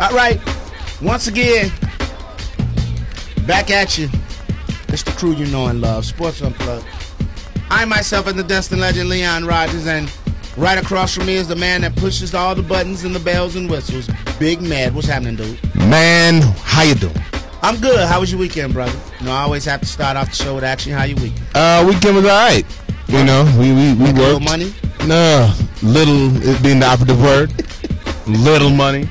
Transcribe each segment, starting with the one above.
All right. Once again, back at you. It's the crew you know and love. Sports Unplugged. I myself am the Destin legend, Leon Rogers, and right across from me is the man that pushes all the buttons and the bells and whistles. Big Mad. What's happening, dude? Man, how you doing? I'm good. How was your weekend, brother? You know, I always have to start off the show with asking how your weekend. Weekend was all right. You know, we worked. Little money? No, little it being the operative word. Little money.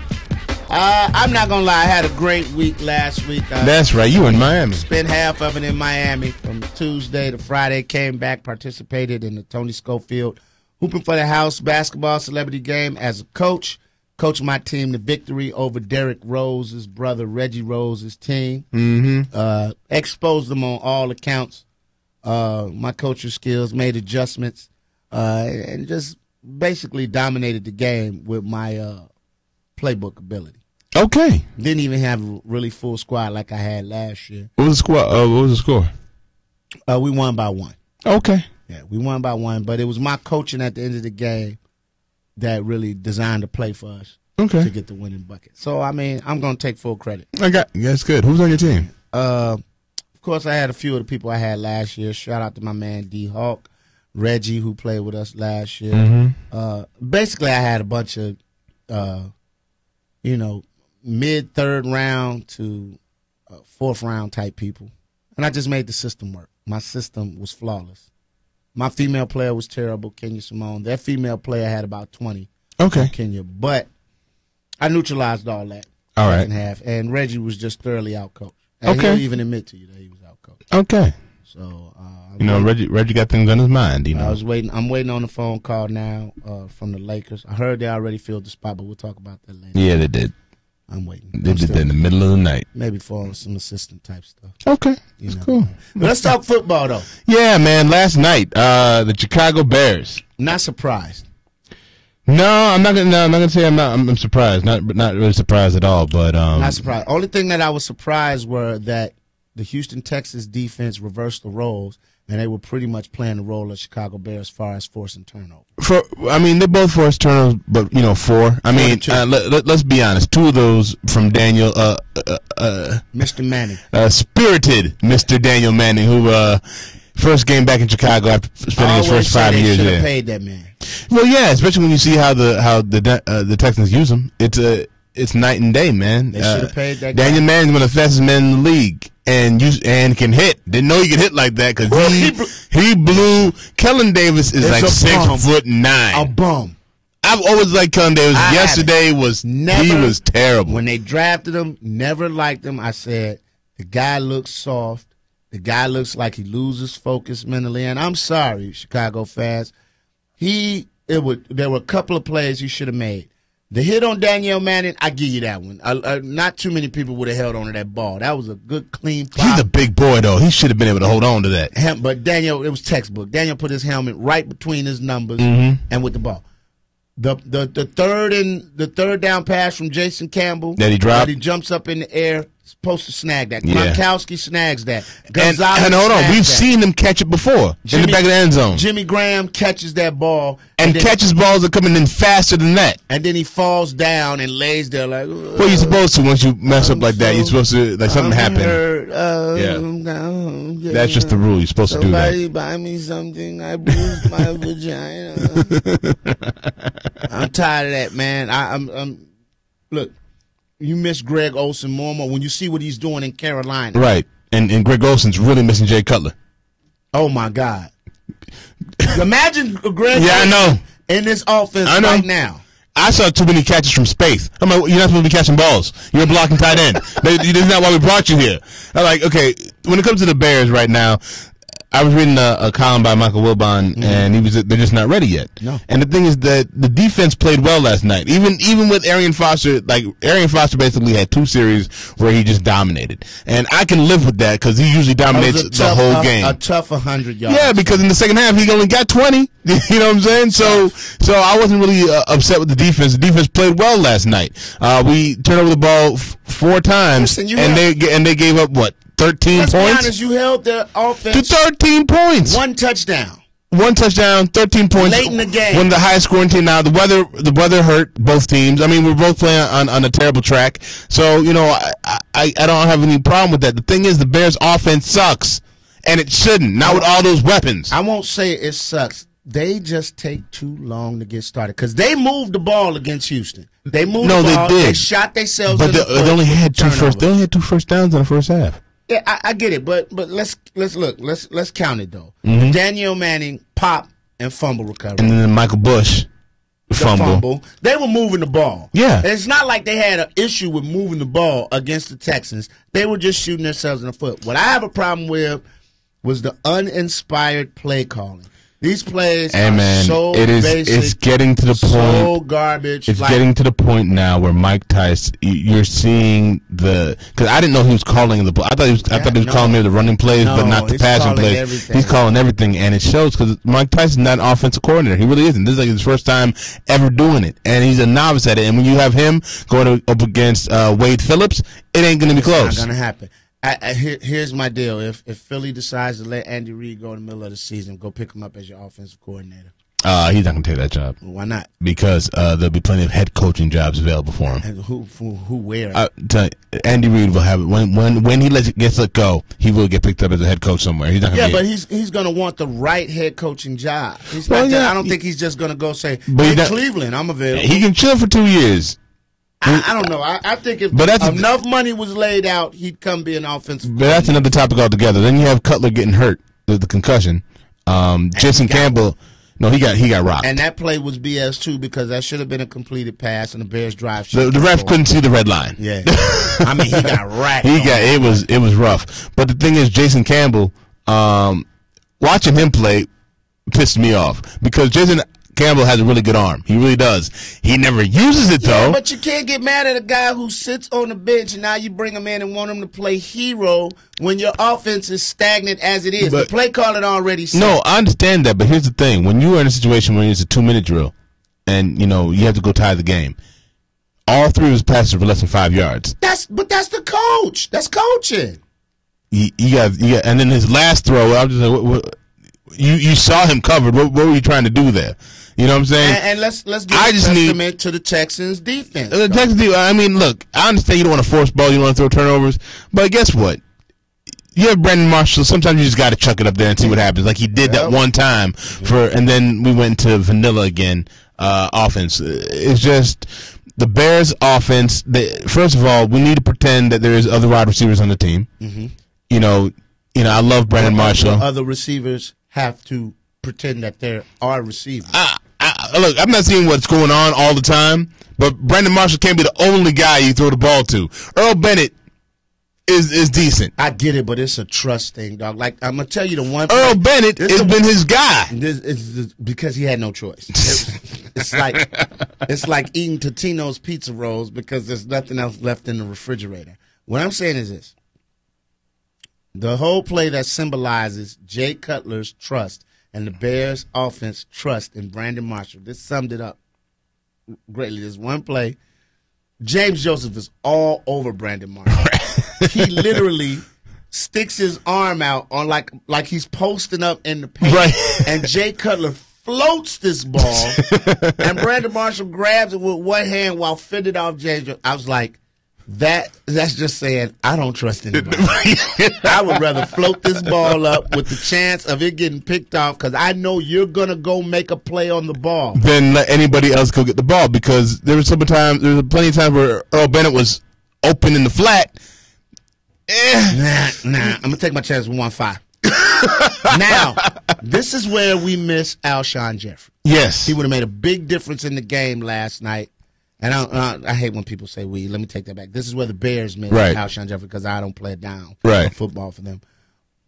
I'm not going to lie. I had a great week last week. That's right. You in Miami. Spent half of it in Miami from Tuesday to Friday. Came back, participated in the Tony Schofield Hooping for the House basketball celebrity game as a coach. Coached my team to victory over Derrick Rose's brother, Reggie Rose's team. Mm-hmm. Exposed them on all accounts. My coaching skills, made adjustments, and just basically dominated the game with my playbook ability. Okay. Didn't even have a really full squad like I had last year. What was the score? What was the score? We won by 1. Okay. Yeah, we won by 1, but it was my coaching at the end of the game that really designed the play for us to get the winning bucket. So, I mean, I'm going to take full credit. That's good. Who's on your team? Of course, I had a few of the people I had last year. Shout out to my man D Hawk, Reggie, who played with us last year. Mm-hmm. Basically, I had a bunch of, mid-third round to fourth round type people. And I just made the system work. My system was flawless. My female player was terrible, Kenya Simone. Their female player had about 20 from Kenya. But I neutralized all that second half. And Reggie was just thoroughly outcoached. And he'll even admit to you that he was outcoached. Okay. So, Reggie got things on his mind, you know. I'm waiting on the phone call now from the Lakers. I heard they already filled the spot, but we'll talk about that later. Yeah, they did. I'm waiting. They did that in the middle of the night. Maybe for some assistant type stuff. Okay. Cool. But let's talk football, though. Yeah, man. Last night, the Chicago Bears. Not surprised. No, I'm not gonna say I'm surprised. Not really surprised at all. But not surprised. Only thing that I was surprised were that the Houston Texans defense reversed the roles, and they were pretty much playing the role of Chicago Bears as far as forcing turnovers. They both forced turnovers, but 4. Let's be honest. 2 of those from Daniel, Mr. Manning, spirited Mr. Daniel Manning, who first game back in Chicago after spending his first 5 years there. Should have paid that man. Well, yeah, especially when you see how the Texans use him. It's night and day, man. They should have paid that guy. Daniel Manning's one of the fastest men in the league. And can hit. Didn't know he could hit like that because he blew. Kellen Davis is like 6'9". A bum. I've always liked Kellen Davis. Yesterday he was terrible. When they drafted him, never liked him. I said the guy looks soft. The guy looks like he loses focus mentally. And I'm sorry, Chicago fans. There were a couple of plays he should have made. The hit on Daniel Manning, I give you that one. Not too many people would have held on to that ball. That was a good, clean pop. He's a big boy, though. He should have been able to hold on to that. But Daniel, it was textbook. Daniel put his helmet right between his numbers and with the ball. The third down pass from Jason Campbell that he dropped. He jumps up in the air. Supposed to snag that. Yeah. Gronkowski snags that. And hold on, we've seen him catch it before in the back of the end zone. Jimmy Graham catches that ball and catches balls that are coming in faster than that. And then he falls down and lays there like. Well, you're supposed to once you mess up like that. You're supposed to something happened. That's just the rule. You're supposed to do that. Somebody buy me something. I bruised my vagina. I'm tired of that, man. I'm look. You miss Greg Olsen more and more when you see what he's doing in Carolina. Right. And Greg Olsen's really missing Jay Cutler. Oh, my God. Imagine Greg Olsen I know. in this offense right now. I saw too many catches from space. I'm like, you're not supposed to be catching balls. You're a blocking tight end. This is not why we brought you here. I'm like, okay, when it comes to the Bears right now, I was reading a column by Michael Wilbon, and they're just not ready yet. No. And the thing is that the defense played well last night. Even with Arian Foster, Arian Foster basically had 2 series where he just dominated. And I can live with that because he usually dominates the whole game. A tough 100 yards. Yeah, because in the second half he only got 20. You know what I'm saying? So I wasn't really upset with the defense. The defense played well last night. We turned over the ball 4 times, they gave up what? 13 Let's points? Be honest, you held the offense to 13 points. 1 touchdown. 1 touchdown, 13 points. Late in the game. One of the highest scoring team. Now, the weather hurt both teams. I mean, we're both playing on a terrible track. So, I don't have any problem with that. The thing is, the Bears' offense sucks. And it shouldn't. Not with all those weapons. I won't say it sucks. They just take too long to get started. Because they moved the ball against Houston. They moved the ball. They did. They shot themselves in the foot. They only had two first downs in the first half. Yeah, I get it, but let's look. Let's count it though. Mm-hmm. Daniel Manning pop and fumble recovery, and then Michael Bush fumble. They were moving the ball. Yeah, and it's not like they had an issue with moving the ball against the Texans. They were just shooting themselves in the foot. What I have a problem with was the uninspired play calling. These plays are so basic. It's getting to the point. So garbage. It's getting to the point now where Mike Tice, you're seeing because I didn't know he was calling the. I thought he was calling maybe the running plays, but not the passing plays. Everything. He's calling everything, and it shows because Mike Tice is not an offensive coordinator. He really isn't. This is like his first time ever doing it, and he's a novice at it. And when you have him going up against Wade Phillips, it ain't going to be close. It's not going to happen. Here's my deal. If Philly decides to let Andy Reid go in the middle of the season, go pick him up as your offensive coordinator. He's not going to take that job. Why not? Because there'll be plenty of head coaching jobs available for him. And who where? Andy Reid will have it. When he gets let go, he will get picked up as a head coach somewhere. He's not gonna but he's going to want the right head coaching job. I don't think he's just going to go say, Cleveland, I'm available. He can chill for 2 years. I don't know. I think if enough money was laid out, he'd come be an offensive. But that's another topic altogether. Then you have Cutler getting hurt with the concussion. Jason Campbell, he got rocked. And that play was BS too because that should have been a completed pass, and the Bears drive. The ref couldn't see the red line. Yeah, I mean he got racked. It was rough. But the thing is, Jason Campbell, watching him play pissed me off because Jason Campbell has a really good arm. He really does. He never uses it, though. But you can't get mad at a guy who sits on the bench and now you bring him in and want him to play hero when your offense is stagnant as it is. The play calling already set. No, I understand that, but here's the thing. When you are in a situation where it's a 2-minute drill and, you have to go tie the game, all three of his passes were less than 5 yards. But that's the coach. That's coaching. You got, and then his last throw, I was just like, you saw him covered. What were you trying to do there? You know what I'm saying? And let's give a testament to the Texans defense. The Texans defense. I mean, look, I understand you don't want to force ball, you don't want to throw turnovers, but guess what? You have Brandon Marshall. Sometimes you just got to chuck it up there and see what happens. Like he did that one time and then we went to vanilla again. Offense. It's just the Bears' offense. First of all, we need to pretend that there is other wide receivers on the team. Mm-hmm. I love Brandon Marshall. Other receivers have to pretend that there are receivers. Look, I'm not seeing what's going on all the time, but Brandon Marshall can't be the only guy you throw the ball to. Earl Bennett is decent. I get it, but it's a trust thing, dog. Like, I'm going to tell you the one. Earl Bennett has been his guy. It's because he had no choice. It's like eating Totino's pizza rolls because there's nothing else left in the refrigerator. What I'm saying is this. The whole play that symbolizes Jay Cutler's trust and the Bears' offense trust in Brandon Marshall. This summed it up greatly. There's one play. James Joseph is all over Brandon Marshall. He literally sticks his arm out on like he's posting up in the paint. Right. And Jay Cutler floats this ball, and Brandon Marshall grabs it with one hand while fending off James Joseph. I was like, that's just saying I don't trust anybody. I would rather float this ball up with the chance of it getting picked off because I know you're gonna go make a play on the ball. Then let anybody else go get the ball because there was plenty of times where Earl Bennett was open in the flat. Nah. I'm gonna take my chance with 1-5. Now, this is where we miss Alshon Jeffrey. Yes, he would have made a big difference in the game last night. And I hate when people say we. Let me take that back. This is where the Bears miss Alshon Jeffrey because I don't play it down football for them.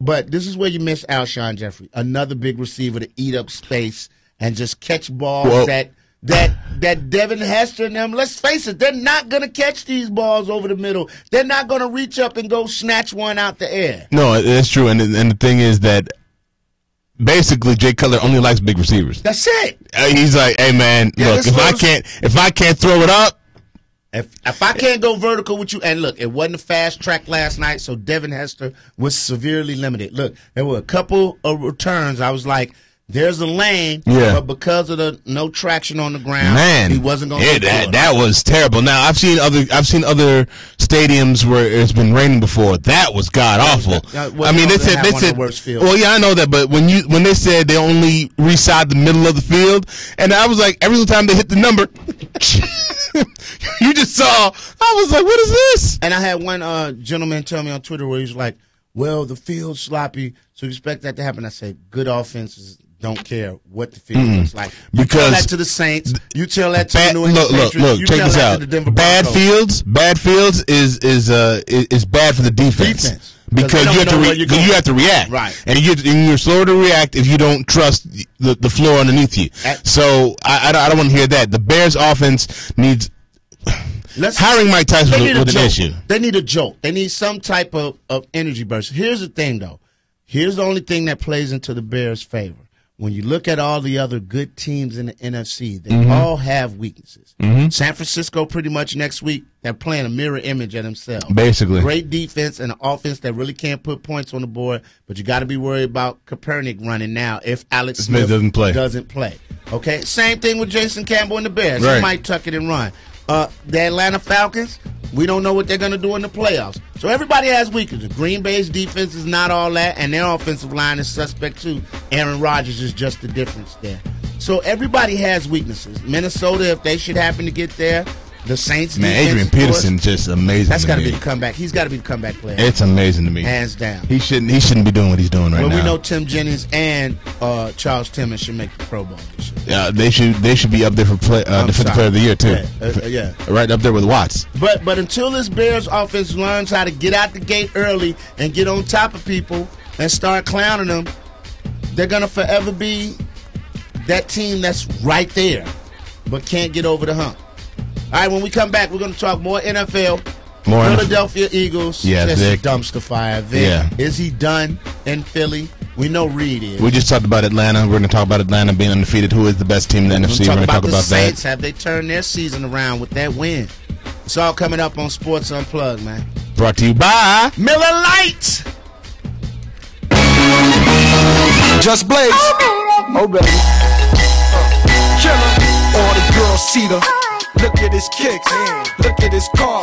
But this is where you miss Alshon Jeffrey, another big receiver to eat up space and just catch balls that Devin Hester and them. Let's face it, they're not going to catch these balls over the middle. They're not going to reach up and go snatch one out the air. No, that's true. And the thing is that basically Jay Cutler only likes big receivers. That's it. He's like, hey man, look, if I can't throw it up, if I can't go vertical with you, and look, it wasn't a fast track last night, so Devin Hester was severely limited. Look, there were a couple of returns. I was like, There's a lane, but because of the no traction on the ground, he wasn't going to. That was terrible. Now I've seen other stadiums where it's been raining before. That was god awful. I mean, they said the worst field. Well, yeah, I know that, but when they said they only reside the middle of the field, and I was like, every time they hit the number, you just saw. I was like, what is this? And I had one gentleman tell me on Twitter where he was like, "Well, the field's sloppy, so you expect that to happen." I said, "Good offenses don't care what the field looks like. You tell that to the Saints. You tell that to the New England Patriots. Look, you check tell this that out. to the Denver bad Broncos. fields is bad for the defense. Because you have to react, right? And you're slower to react if you don't trust the floor underneath you. So I don't want to hear that. The Bears' offense needs. Hiring Mike Tyson was an issue. They need a jolt. They need some type of energy burst. Here's the thing, though. Here's the only thing that plays into the Bears' favor. When you look at all the other good teams in the NFC, they all have weaknesses. San Francisco, pretty much next week, they're playing a mirror image of themselves. Basically. Great defense and an offense that really can't put points on the board, but you got to be worried about Kaepernick running now if Alex Smith doesn't play. Okay? Same thing with Jason Campbell and the Bears. Right. He might tuck it and run. The Atlanta Falcons, we don't know what they're going to do in the playoffs. So everybody has weaknesses. Green Bay's defense is not all that, and their offensive line is suspect too. Aaron Rodgers is just the difference there. So everybody has weaknesses. Minnesota, if they should happen to get there, the Saints defense, Adrian Peterson, just amazing. That's got to be the comeback. He's got to be the comeback player. It's amazing to me. Hands down. He shouldn't be doing what he's doing right now. Well, we know Tim Jennings and Charles Timmons should make the Pro Bowl this year. Yeah, they should be up there for Defensive Player of the Year too. Yeah. Right up there with Watts. But until this Bears offense learns how to get out the gate early and get on top of people and start clowning them, they're gonna forever be that team that's right there, but can't get over the hump. All right, when we come back, we're going to talk more NFL. Philadelphia Eagles. Yeah, just Vic. Dumpster fire. Vic, yeah. Is he done in Philly? We know Reed is. We just talked about Atlanta. We're going to talk about Atlanta being undefeated. Who is the best team in the NFC? We're going to talk about the Saints. that. Have they turned their season around with that win? It's all coming up on Sports Unplugged, man. Brought to you by Miller Lite. Just Blaze. Oh, baby. Killer. All the girls see the. Look at his kicks. Look at his car.